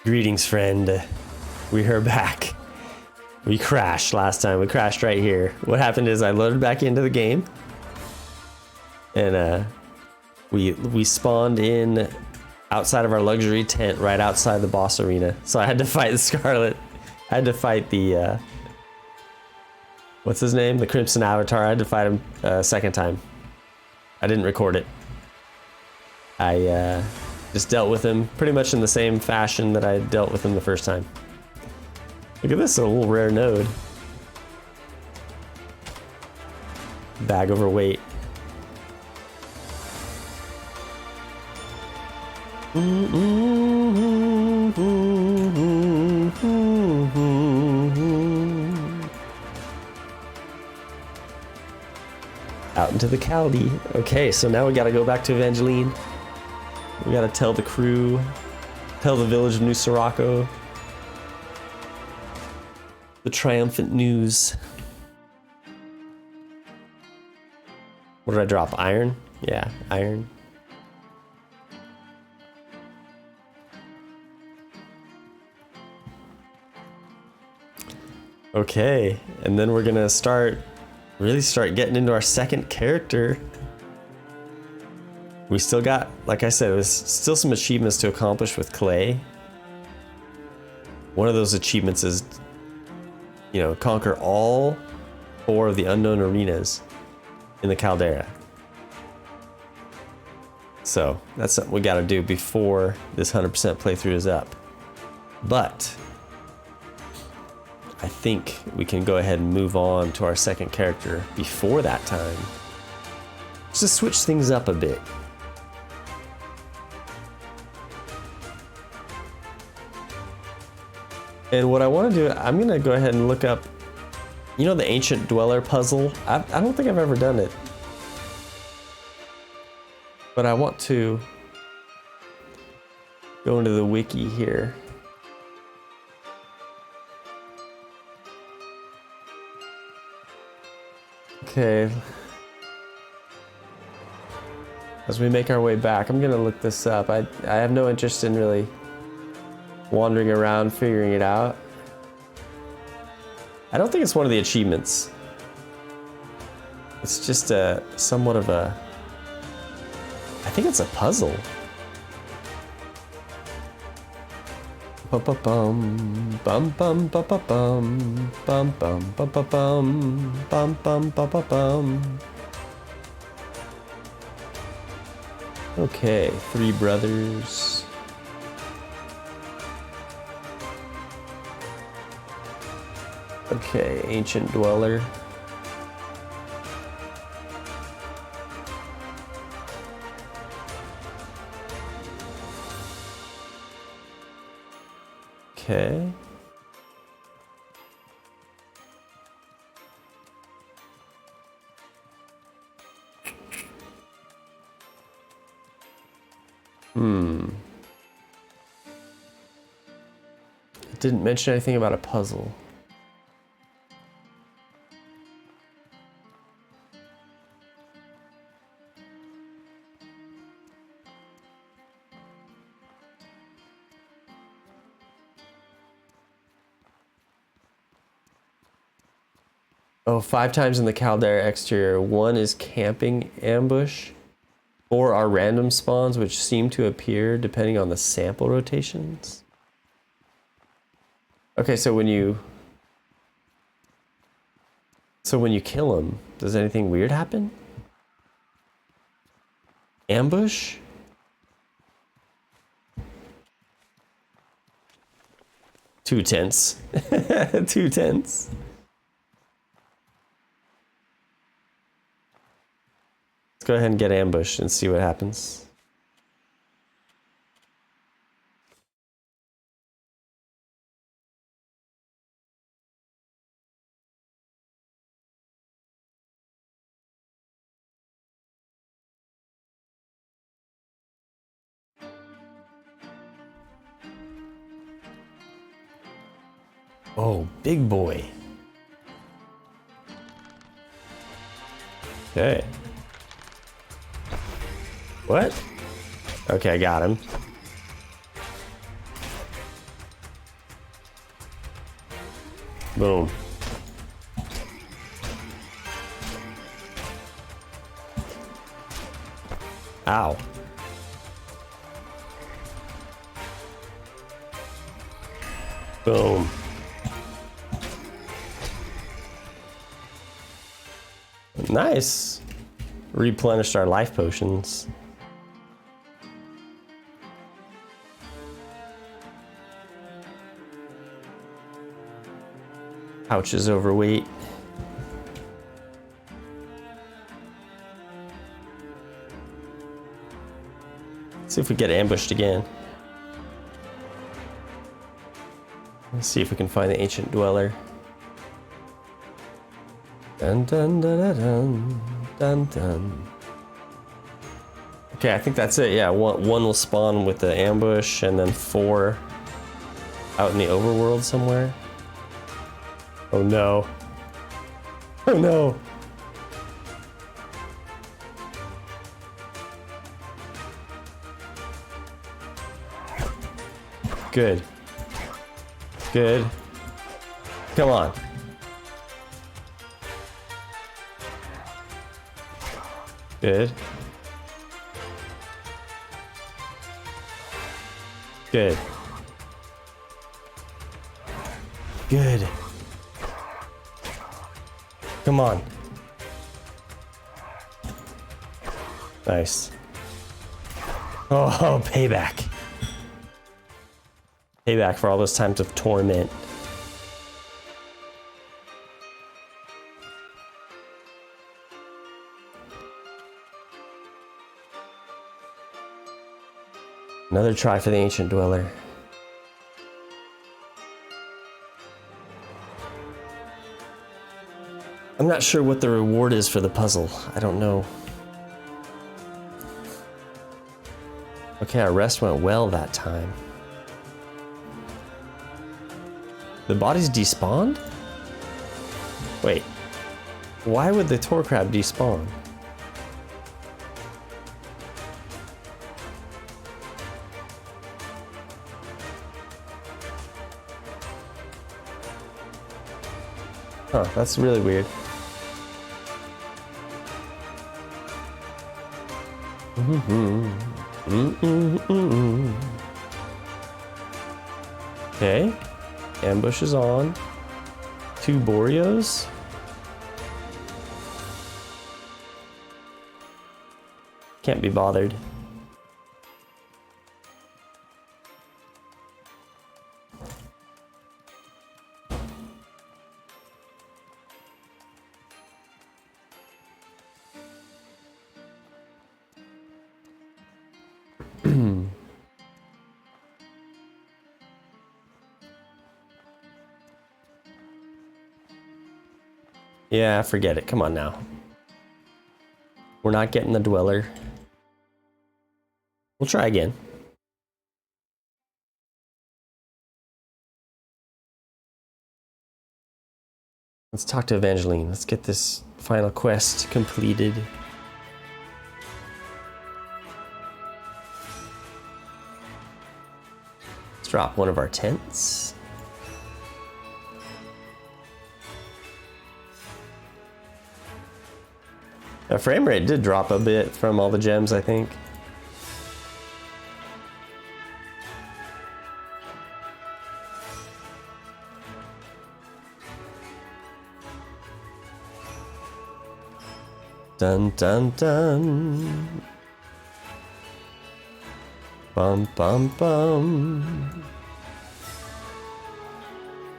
Greetings, friend. We are back. We crashed last time. We crashed right here. What happened is I loaded back into the game, and we spawned in outside of our luxury tent, right outside the boss arena. So I had to fight the Scarlet. I had to fight the what's his name? The Crimson Avatar. I had to fight him a second time. I didn't record it. I just dealt with him pretty much in the same fashion that I dealt with him the first time. Look at this, a little rare node. Bag overweight. Out into the Caldi. Okay, so now we gotta go back to Evangeline. We gotta tell the crew, tell the village of New Sirocco the triumphant news. What did I drop? Iron? Yeah, iron. Okay, and then we're gonna really start getting into our second character. We still got, like I said, there's still some achievements to accomplish with Clay. One of those achievements is, you know, conquer all 4 of the unknown arenas in the Caldera. So that's something we gotta do before this 100% playthrough is up. But I think we can go ahead and move on to our second character before that time. Just to switch things up a bit. And what I want to do, I'm going to go ahead and look up, you know, the Ancient Dweller puzzle? I don't think I've ever done it. But I want to go into the wiki here. Okay. As we make our way back, I'm going to look this up. I have no interest in really wandering around figuring it out. I don't think it's one of the achievements. It's just somewhat of a, I think it's a puzzle. Bum bum bum bum bum bum bum bum bum bum bum bum bum bum bum. Okay, 3 brothers. Okay, Ancient Dweller. Okay. It didn't mention anything about a puzzle. Oh, 5 times in the Caldera exterior. 1 is camping ambush. 4 are random spawns, which seem to appear depending on the sample rotations. Okay, so when you kill them, does anything weird happen? Ambush? Two tents. 2 tents. Let's go ahead and get ambushed and see what happens. Oh, big boy. Okay. What? Okay, I got him. Boom. Ow. Boom. Nice. Replenished our life potions. Pouch is overweight. Let's see if we get ambushed again. Let's see if we can find the ancient dweller. Dun dun dun dun dun dun dun. Okay, I think that's it. Yeah, one will spawn with the ambush, and then 4 out in the overworld somewhere. Oh no. Oh no. Good. Good. Come on. Good. Good. Good. Come on. Nice. Oh, payback. Payback for all those times of torment. Another try for the ancient dweller. I'm not sure what the reward is for the puzzle. I don't know. Okay, our rest went well that time. The body's despawned? Wait. Why would the tor crab despawn? Huh, that's really weird. Okay. Ambush is on. 2 Boreos. Can't be bothered. Yeah, forget it. Come on now. We're not getting the dweller. We'll try again. Let's talk to Evangeline. Let's get this final quest completed. Let's drop one of our tents. The frame rate did drop a bit from all the gems, I think. Dun dun dun. Bum bum bum.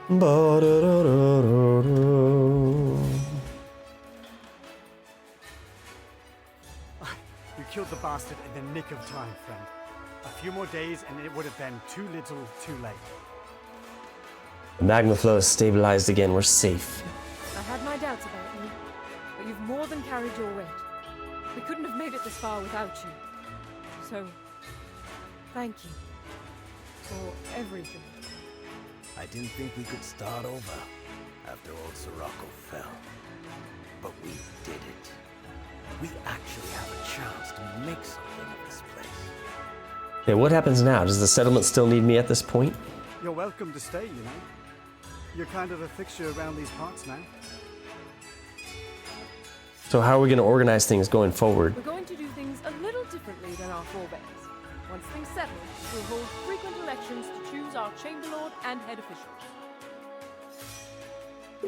Ba-da-da-da-da-da. You killed the bastard in the nick of time, friend. A few more days and it would have been too little, too late. The magma flow is stabilized again. We're safe. I had my doubts about you, but you've more than carried your weight. We couldn't have made it this far without you. So, thank you for everything. I didn't think we could start over after old Sirocco fell. But we did it. We actually have a chance to make something of this place. Okay, what happens now? Does the settlement still need me at this point? You're welcome to stay, you know. You're kind of a fixture around these parts now. So how are we going to organize things going forward? We're going to do things a little differently than our forebears. Once things settle, we'll hold frequent elections to choose our Chamberlord and head officials.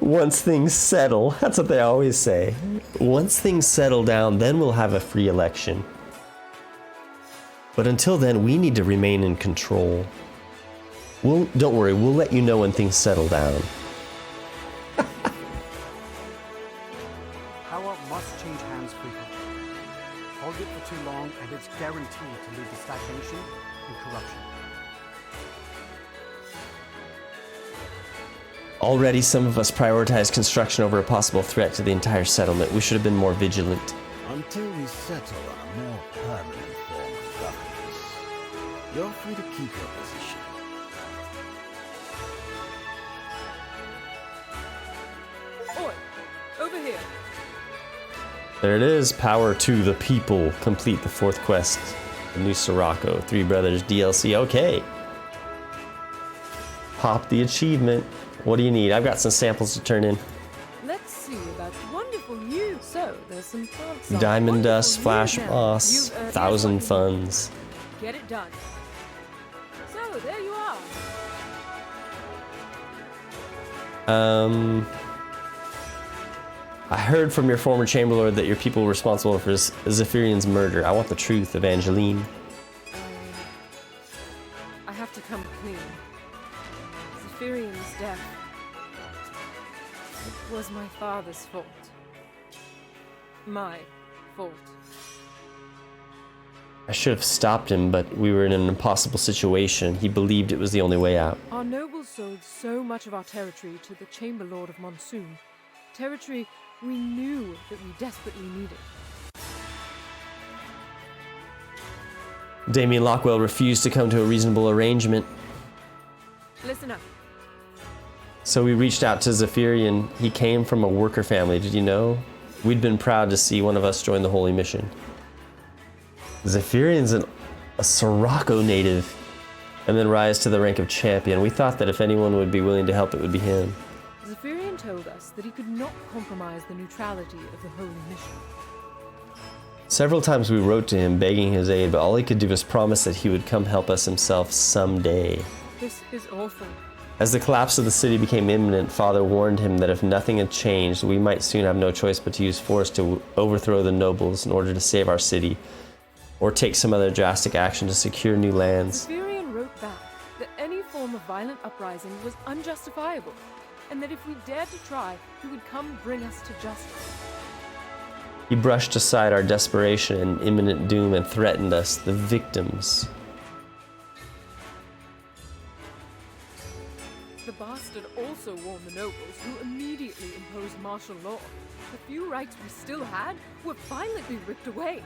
Once things settle, that's what they always say. Once things settle down, then we'll have a free election. But until then, we need to remain in control. Don't worry, we'll let you know when things settle down. Power must change hands frequently. Hold it for too long, and it's guaranteed to lead to stagnation and corruption. Already, some of us prioritize construction over a possible threat to the entire settlement. We should have been more vigilant. Until we settle on a more permanent form of governance, you're free to keep your position. Oi, over here. There it is. Power to the people. Complete the 4th quest. The new Sirocco. 3 Brothers DLC. Okay. Pop the achievement. What do you need? I've got some samples to turn in. Let's see about wonderful news. So, there's some plants. Diamond dust, flash moss, 1,000 funds. Get it done. So, there you are. I heard from your former Chamberlord that your people were responsible for Zephyrian's murder. I want the truth, Evangeline. I have to come clean. Zephyrian's death. It was my father's fault. My fault. I should have stopped him, but we were in an impossible situation. He believed it was the only way out. Our nobles sold so much of our territory to the Chamberlord of Monsoon. Territory we knew that we desperately needed. Damien Lockwell refused to come to a reasonable arrangement. Listen up. So we reached out to Zephyrian. He came from a worker family, did you know? We'd been proud to see one of us join the Holy Mission. Zephyrian's a Sirocco native, and then rise to the rank of champion. We thought that if anyone would be willing to help, it would be him. Zephyrian told us that he could not compromise the neutrality of the Holy Mission. Several times we wrote to him begging his aid, but all he could do was promise that he would come help us himself someday. This is awful. As the collapse of the city became imminent, Father warned him that if nothing had changed, we might soon have no choice but to use force to overthrow the nobles in order to save our city, or take some other drastic action to secure new lands. Zephyrian wrote back that any form of violent uprising was unjustifiable, and that if we dared to try, he would come bring us to justice. He brushed aside our desperation and imminent doom and threatened us, the victims. The bastard also warned the nobles, who immediately imposed martial law. The few rights we still had were violently ripped away.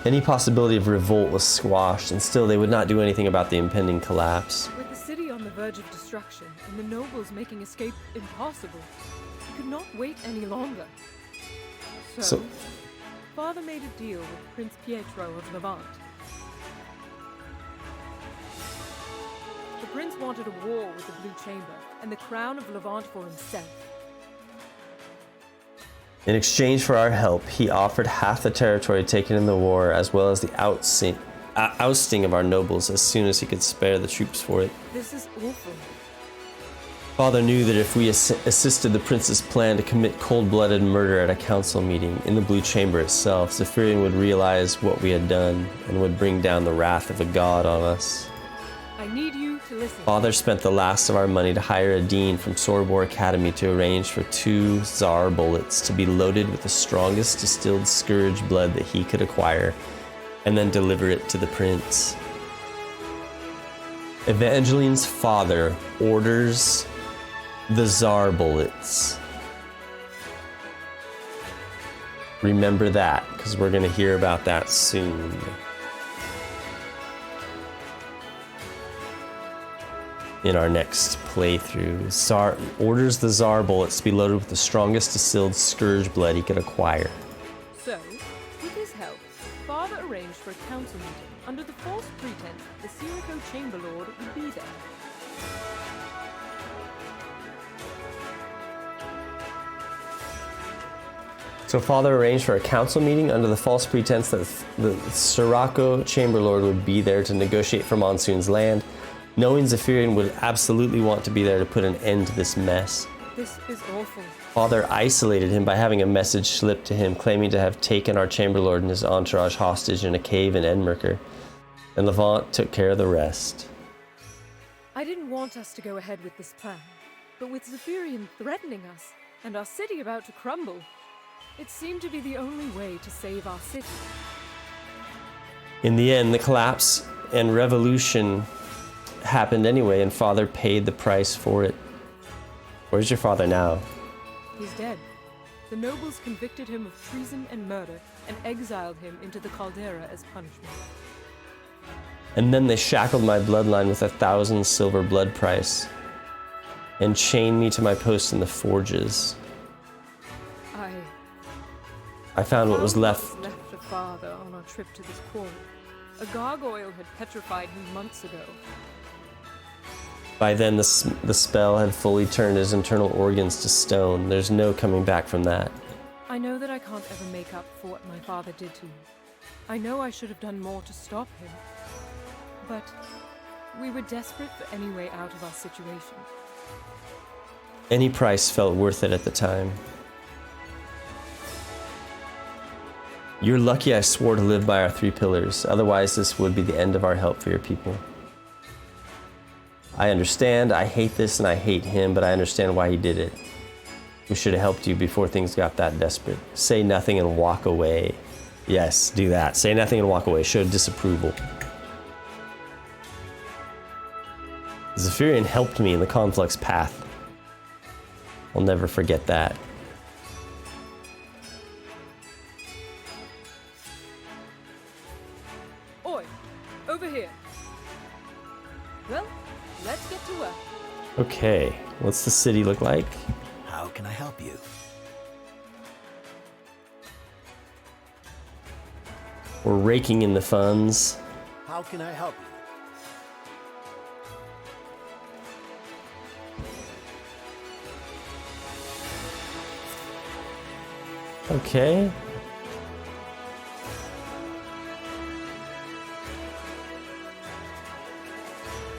Any possibility of revolt was squashed, and still they would not do anything about the impending collapse. With the city on the verge of destruction and the nobles making escape impossible, we could not wait any longer. So, Father made a deal with Prince Pietro of Levant. The prince wanted a war with the Blue Chamber and the crown of Levant for himself. In exchange for our help, he offered half the territory taken in the war, as well as the ousting of our nobles as soon as he could spare the troops for it. This is awful. Father knew that if we assisted the prince's plan to commit cold-blooded murder at a council meeting in the Blue Chamber itself, Zephyrian would realize what we had done and would bring down the wrath of a god on us. I need you to listen. Father spent the last of our money to hire a dean from Sorbor Academy to arrange for 2 Tsar bullets to be loaded with the strongest distilled scourge blood that he could acquire, and then deliver it to the prince. Evangeline's father orders the Tsar bullets. Remember that, because we're going to hear about that soon. In our next playthrough, Tsar orders the Tsar bullets to be loaded with the strongest distilled scourge blood he could acquire. So, with his help, Father arranged for a council meeting under the false pretense that the Sirocco Chamberlord would be there. So Father arranged for a council meeting under the false pretense that the Sirocco Chamberlord would be there to negotiate for Monsoon's land, knowing Zephyrian would absolutely want to be there to put an end to this mess. This is awful. Father isolated him by having a message slipped to him claiming to have taken our Chamberlord and his entourage hostage in a cave in Edmerker, and Levant took care of the rest. I didn't want us to go ahead with this plan, but with Zephyrian threatening us, and our city about to crumble, it seemed to be the only way to save our city. In the end, the collapse and revolution happened anyway, and Father paid the price for it. Where's your father now? He's dead. The nobles convicted him of treason and murder, and exiled him into the Caldera as punishment. And then they shackled my bloodline with 1,000 silver blood price, and chained me to my post in the forges. I found what was left. Of Father on our trip to this quarry. A gargoyle had petrified him months ago. By then, the spell had fully turned his internal organs to stone. There's no coming back from that. I know that I can't ever make up for what my father did to me. I know I should have done more to stop him. But we were desperate for any way out of our situation. Any price felt worth it at the time. You're lucky I swore to live by our 3 pillars. Otherwise, this would be the end of our help for your people. I understand, I hate this and I hate him, but I understand why he did it. We should have helped you before things got that desperate. Say nothing and walk away. Yes, do that. Say nothing and walk away. Show disapproval. Zephyrian helped me in the Conflux path. I'll never forget that. Oi, over here. Well, let's get to work. Okay, what's the city look like? How can I help you? We're raking in the funds. How can I help you? Okay.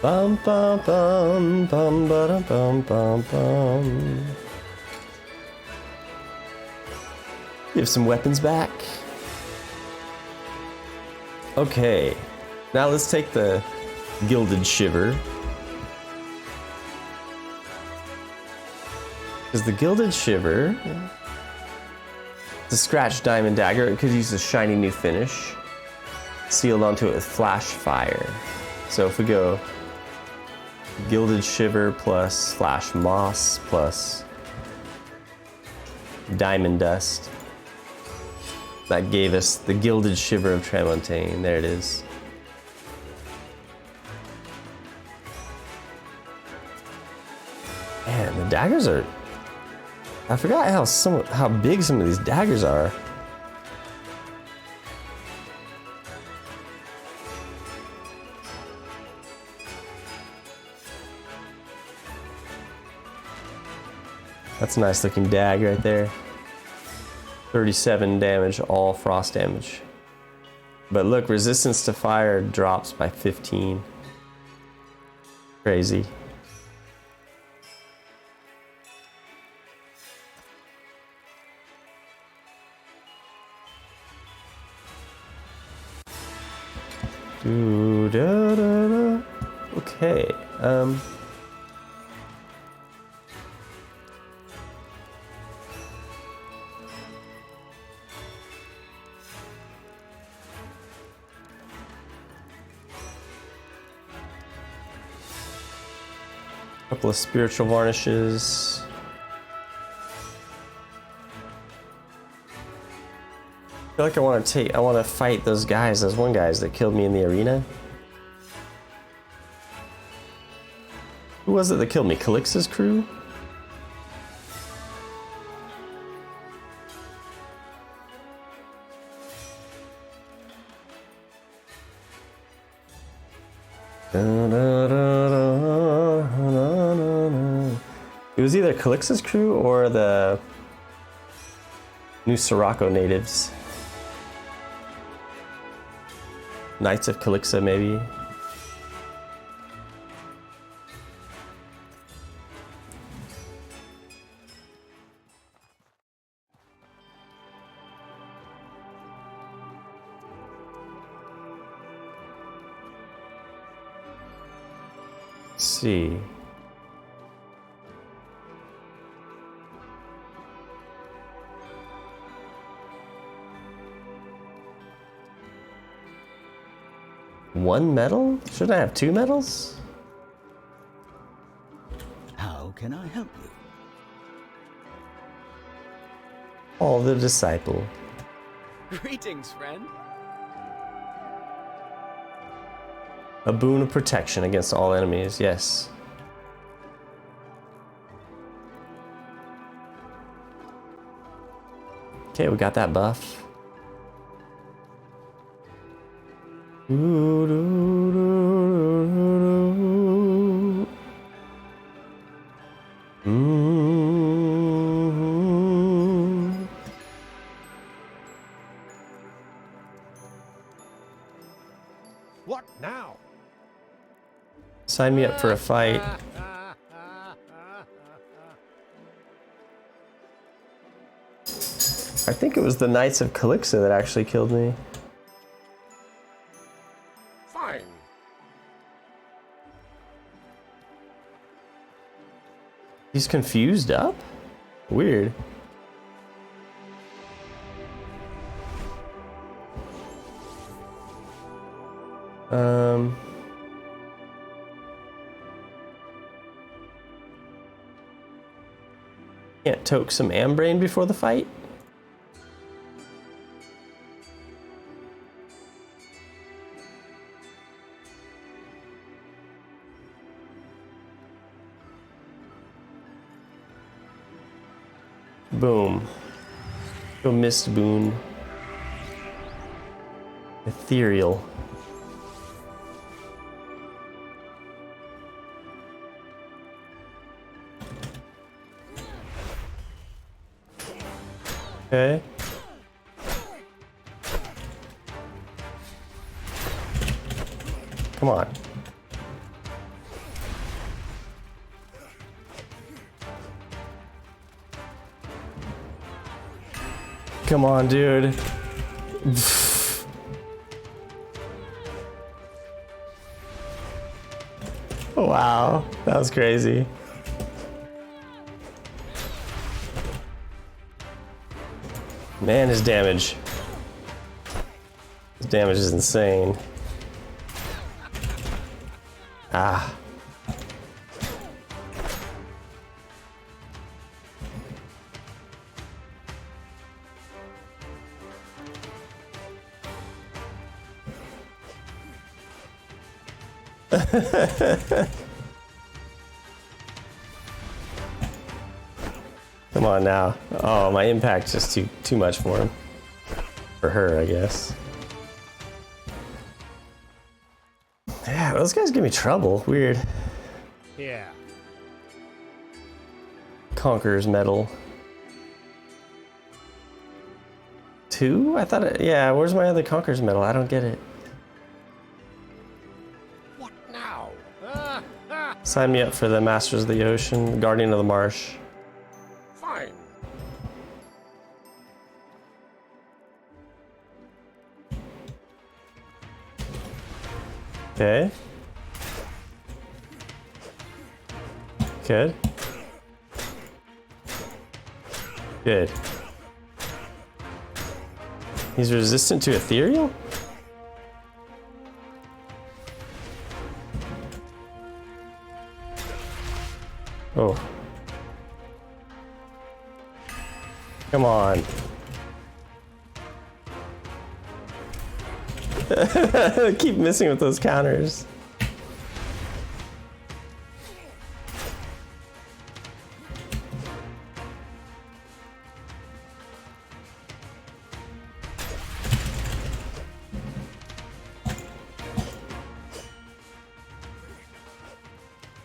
Bum bum bum bum bum bum bum bum. Give some weapons back. Okay. Now let's take the Gilded Shiver. Because the Gilded Shiver, the Scratch Diamond Dagger, it could use a shiny new finish. Sealed onto it with Flash Fire. So if we go Gilded Shiver plus Flash Moss plus Diamond Dust, that gave us the Gilded Shiver of Tramontane. There it is. Man, the daggers are... I forgot how big some of these daggers are. That's a nice looking dag right there. 37 damage, all frost damage. But look, resistance to fire drops by 15. Crazy. Okay. Couple of spiritual varnishes. I feel like I want to fight those guys, those one guys that killed me in the arena. Who was it that killed me? Calix's crew? It was either Calix's crew or the New Sirocco natives. Knights of Calixa, maybe. Let's see. One medal? Should I have 2 medals? How can I help you? Oh, the disciple. Greetings, friend. A boon of protection against all enemies, yes. Okay, we got that buff. What now? Sign me up for a fight. I think it was the Knights of Calixa that actually killed me. Fine. He's confused up? Weird. Can't toke some Ambrain before the fight? Boom. Go Mist Boon. Ethereal. Okay. Come on. Come on, dude. Wow, that was crazy. Man, his damage. His damage is insane. Ah. Come on now. Oh, my impact's just too much for him. For her, I guess. Yeah, those guys give me trouble. Weird. Yeah. Conqueror's Medal. 2? I thought it, yeah, where's my other Conqueror's Medal? I don't get it. What now? Sign me up for the Masters of the Ocean, Guardian of the Marsh. Fine. Okay. Good. Good. He's resistant to ethereal? Oh. Come on. Keep missing with those counters.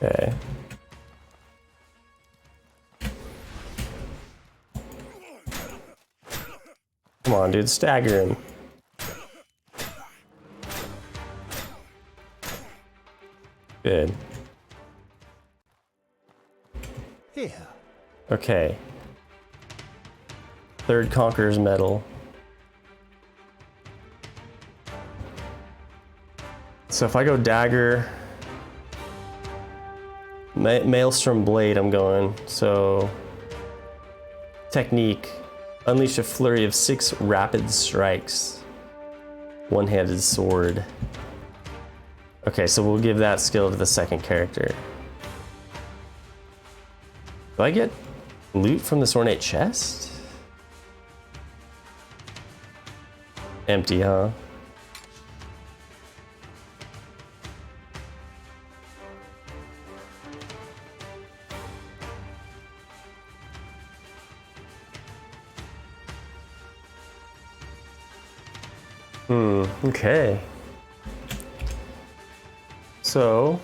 Okay. on, dude, stagger him. Good. Here. Okay. Third Conqueror's Medal. So if I go dagger, Maelstrom Blade, I'm going. So technique, unleash a flurry of 6 rapid strikes. One-handed sword. Okay, so we'll give that skill to the second character. Do I get loot from this ornate chest? Empty, huh? Okay. So,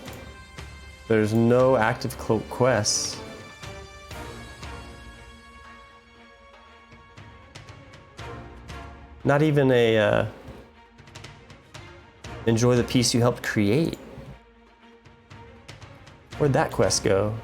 there's no active cloak quests. Not even a enjoy the piece you helped create. Where'd that quest go?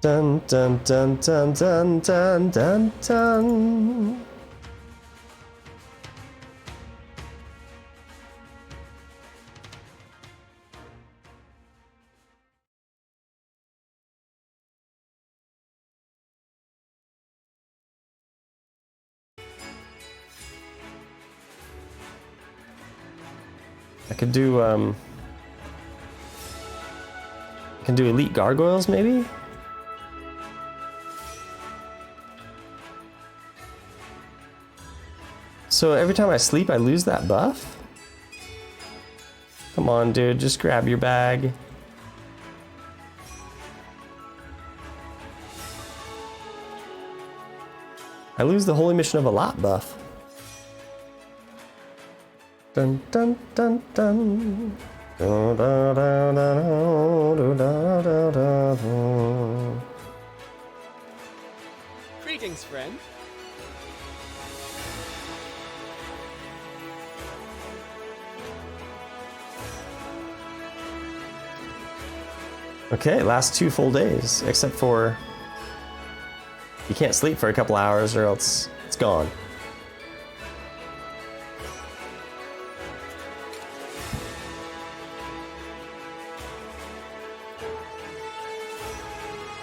Dun dun dun dun dun dun dun dun. I could do elite gargoyles maybe? So every time I sleep, I lose that buff? Come on, dude, just grab your bag. I lose the Holy Mission of a Lot buff. Dun dun dun dun. Dun, dun, dun, dun, dun, dun, dun, dun. Greetings, friend. Okay, last 2 full days, except for you can't sleep for a couple hours or else it's gone.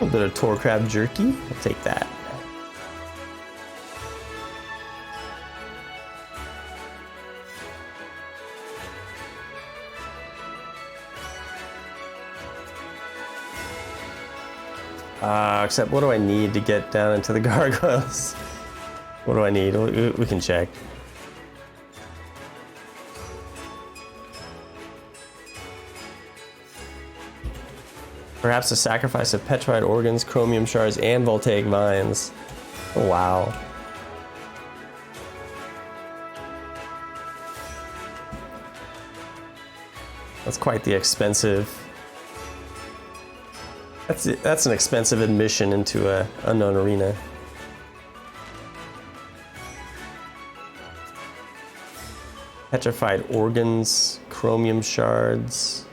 A little bit of Tor Crab jerky, I'll take that. Except what do I need to get down into the gargoyles? What do I need? We can check. Perhaps a sacrifice of petrified organs, chromium shards, and voltaic vines. Oh, wow. That's quite the expensive. That's an expensive admission into a unknown arena. Petrified organs, chromium shards.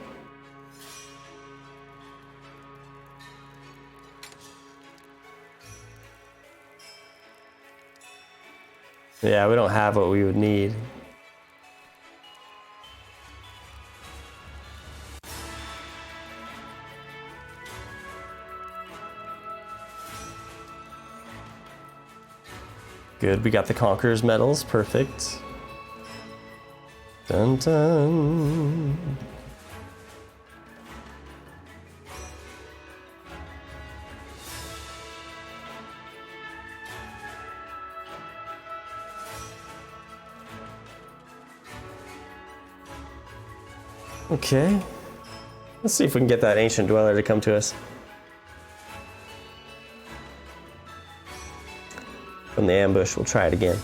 Yeah, we don't have what we would need. Good, we got the Conqueror's medals, perfect. Dun dun. Okay, let's see if we can get that ancient dweller to come to us. From the ambush, we'll try it again.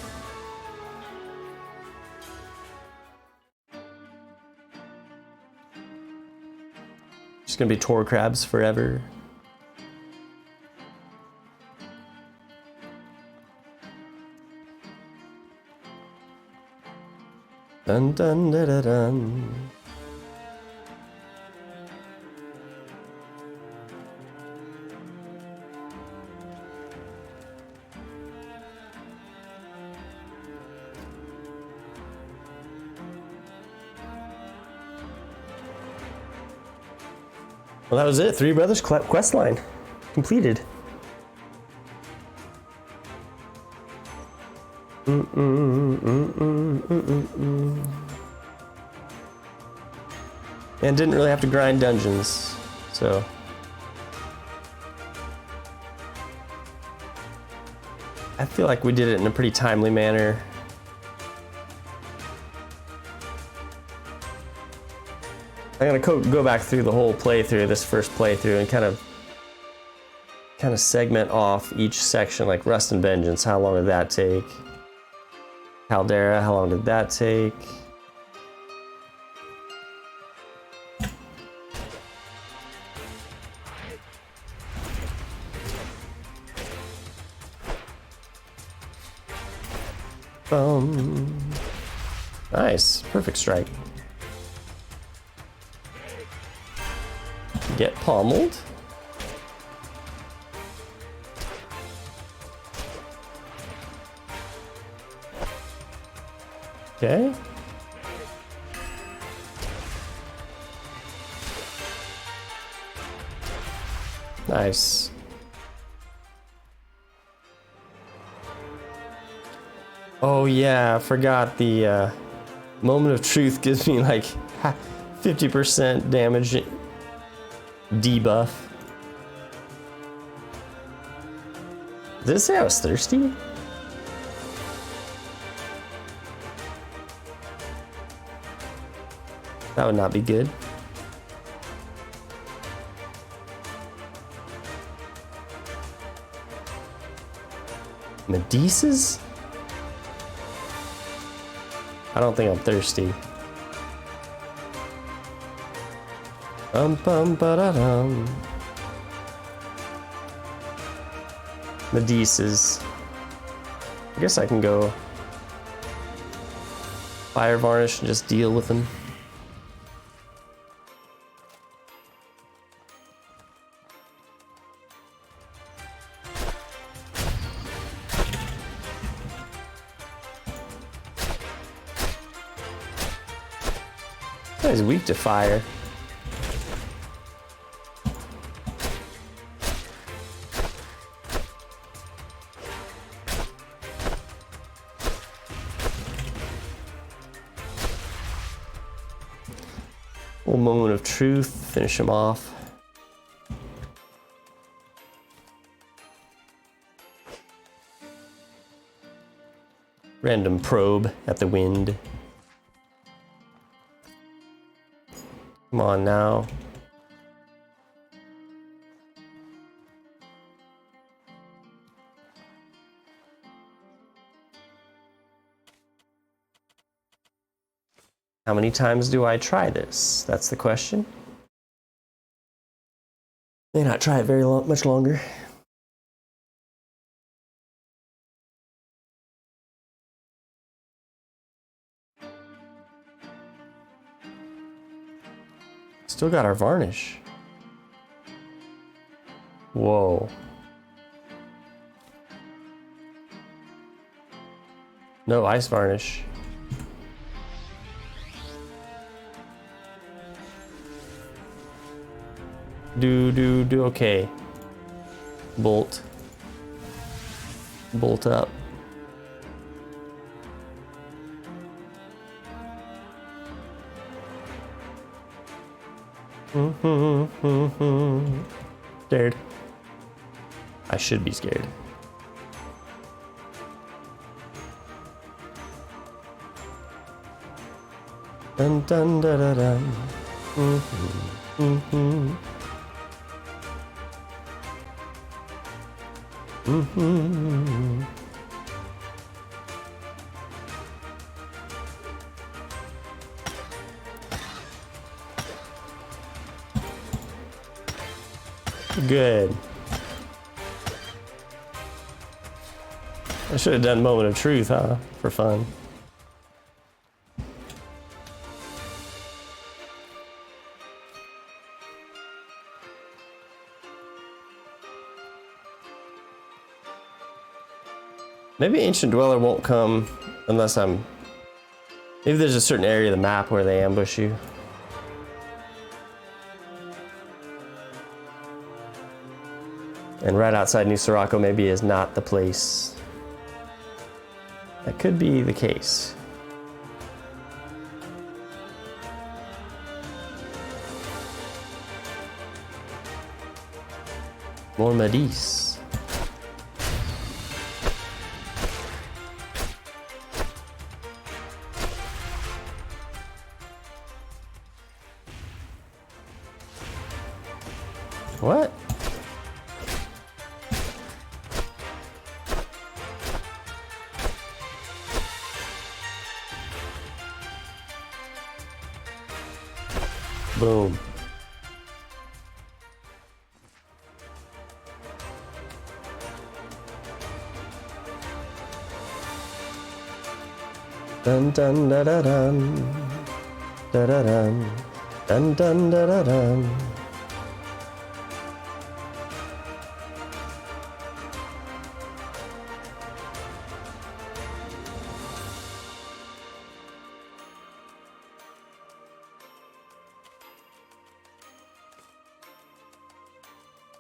Just gonna be tor crabs forever. Dun dun da da dun. Well, that was it. Three Brothers quest line completed. And didn't really have to grind dungeons, so. I feel like we did it in a pretty timely manner. I'm gonna go back through the whole playthrough, this first playthrough, and kind of segment off each section, like Rust and Vengeance. How long did that take? Caldera, how long did that take? Nice, perfect strike. Get pommeled. Okay. Nice. Oh yeah, I forgot the moment of truth gives me like 50% damage debuff. Did it say I was thirsty? That would not be good. Medusas? I don't think I'm thirsty. Ba-da-dum. Medusas. I guess I can go Fire Varnish and just deal with them. He's weak to fire. Little moment of truth, finish him off. Random probe at the wind. Come on now. How many times do I try this? That's the question. May not try it very much longer. Still got our varnish. Whoa. No ice varnish. Okay. Bolt. Bolt up. Scared. I should be scared. Dun dun da da dun. Good. I should have done moment of truth, huh? For fun. Maybe Ancient Dweller won't come unless I'm... Maybe there's a certain area of the map where they ambush you. And right outside New Sirocco maybe is not the place. That could be the case. More Medis. What? Boom. Dun dun da da dun. Da da dun. Dun dun da da dun.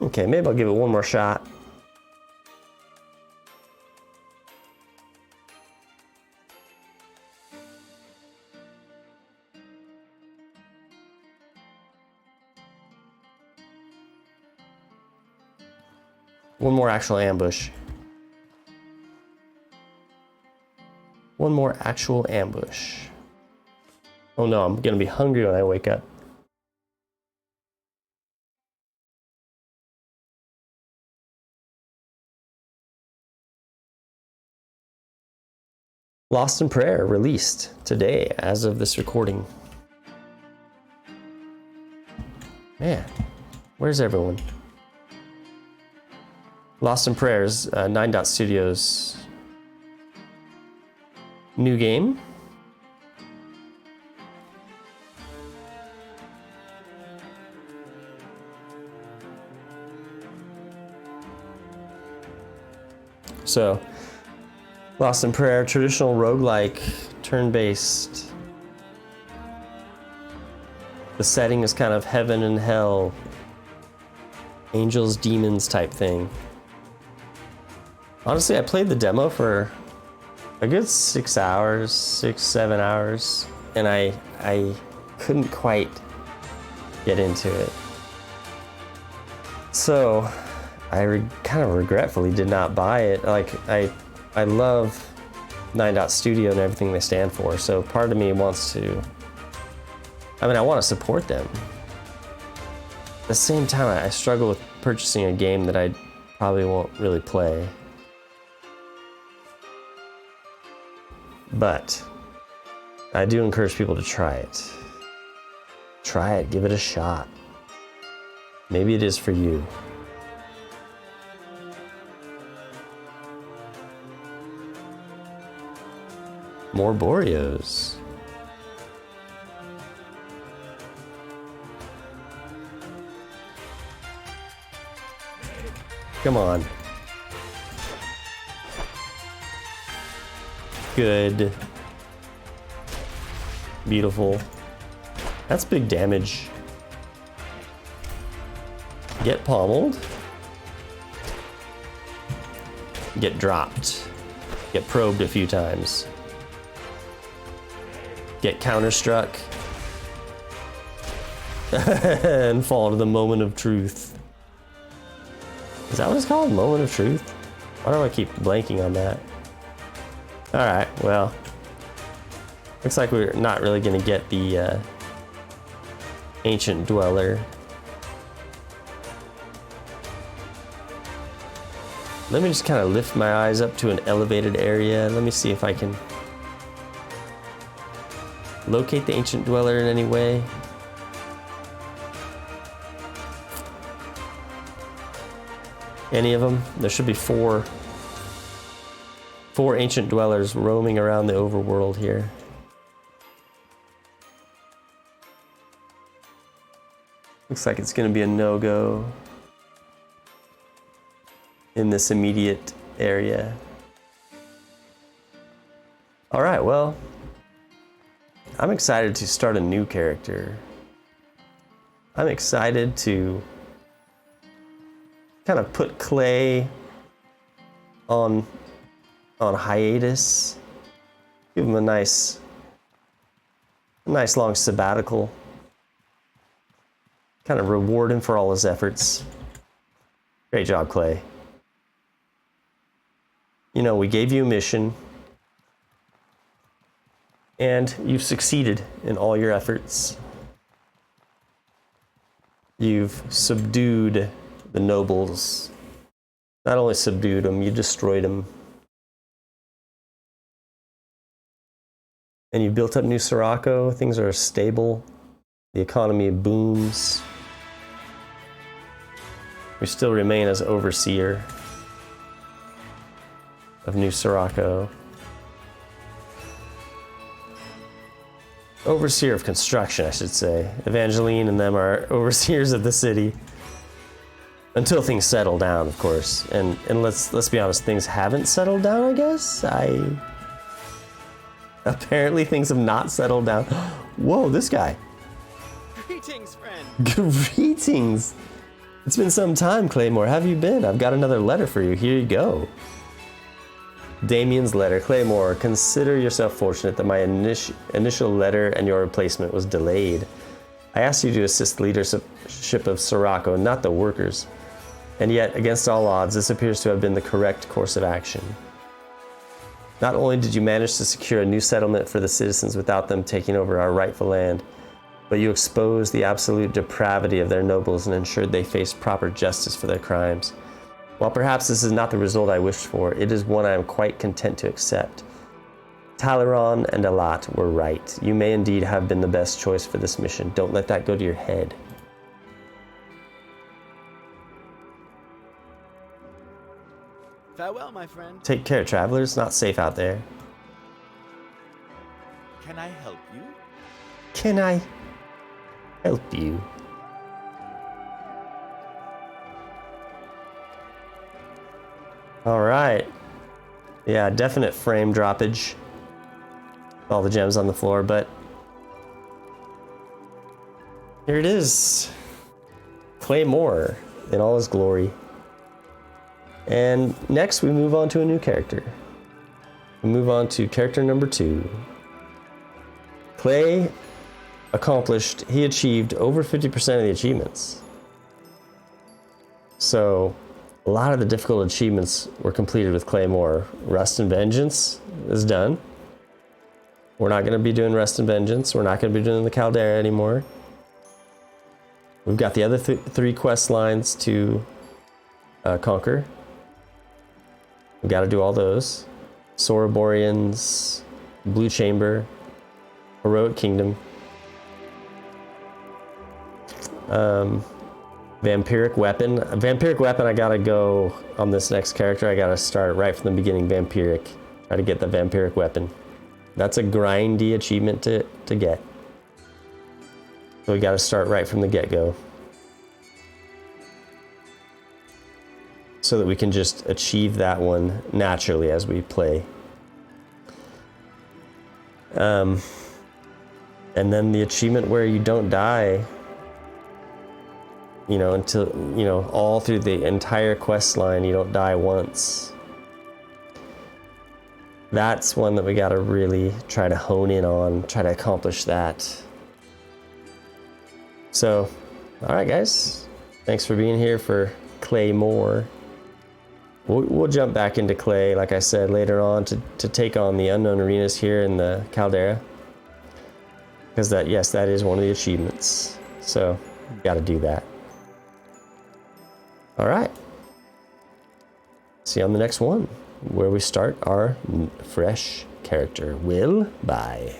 Okay, maybe I'll give it one more shot. One more actual ambush. One more actual ambush. Oh no, I'm gonna be hungry when I wake up. Lost in Prayer released today as of this recording. Man, where's everyone? Lost in Prayers, 9 Dot Studios new game. So, Lost in Prayer, traditional roguelike, turn-based. The setting is kind of heaven and hell, angels, demons type thing. Honestly, I played the demo for a good 6 hours, 7 hours, and I couldn't quite get into it. So I kind of regretfully did not buy it. Like I love 9 Dot Studio and everything they stand for, so part of me wants to, I mean, I want to support them. At the same time, I struggle with purchasing a game that I probably won't really play. But I do encourage people to try it. Try it, give it a shot. Maybe it is for you. More Boreos. Come on. Good. Beautiful. That's big damage. Get pommeled. Get dropped. Get probed a few times. Get counterstruck. And fall to the moment of truth. Is that what it's called? Moment of truth? Why do I keep blanking on that? Alright, well. Looks like we're not really gonna get the Ancient Dweller. Let me just kind of lift my eyes up to an elevated area. Let me see if I can locate the Ancient Dweller in any way. any of them. There should be four ancient dwellers roaming around the overworld here. Looks like it's going to be a no-go in this immediate area. All right, well, I'm excited to start a new character. I'm excited to kind of put Clay on hiatus. Give him a nice long sabbatical. Kind of reward him for all his efforts. Great job, Clay. You know, we gave you a mission, and you've succeeded in all your efforts. You've subdued the nobles. Not only subdued them, you destroyed them. And you built up New Sirocco. Things are stable. The economy booms. We still remain as overseer of New Sirocco. Overseer of construction, I should say. Evangeline and them are overseers of the city. Until things settle down, of course. And let's be honest, things haven't settled down, I guess? Apparently things have not settled down. Whoa, this guy. Greetings, friend. Greetings. It's been some time, Claymore. How have you been? I've got another letter for you. Here you go. Damien's letter. Claymore, consider yourself fortunate that my initial letter and your replacement was delayed. I asked you to assist the leadership of Sirocco, not the workers. And yet, against all odds, this appears to have been the correct course of action. Not only did you manage to secure a new settlement for the citizens without them taking over our rightful land, but you exposed the absolute depravity of their nobles and ensured they faced proper justice for their crimes. While perhaps this is not the result I wished for, it is one I am quite content to accept. Talleyrand and Alat were right. You may indeed have been the best choice for this mission. Don't let that go to your head. Farewell, my friend. Take care, travelers. Not safe out there. Can I help you? Can I help you? All right. Yeah, definite frame droppage. All the gems on the floor, but here it is. Claymore in all his glory. And next we move on to a new character. We move on to character number 2. Clay accomplished, he achieved over 50% of the achievements. So a lot of the difficult achievements were completed with Claymore. Rust and Vengeance is done. We're not going to be doing Rust and Vengeance. We're not going to be doing the Caldera anymore. We've got the other 3 quest lines to conquer. We've got to do all those. Soroborians, Blue Chamber, Heroic Kingdom, Vampiric Weapon. Vampiric Weapon, I gotta go on this next character. I gotta start right from the beginning, Vampiric. Try to get the Vampiric Weapon. That's a grindy achievement to get. So we gotta start right from the get-go. So that we can just achieve that one naturally as we play. And then the achievement where you don't die, you know, until, you know, all through the entire quest line, you don't die once. That's one that we gotta really try to hone in on, try to accomplish that. So, all right, guys, thanks for being here for Claymore. We'll jump back into Clay, like I said, later on to take on the unknown arenas here in the Caldera. Because that, yes, that is one of the achievements. So, got to do that. All right. See you on the next one, where we start our fresh character. Bye.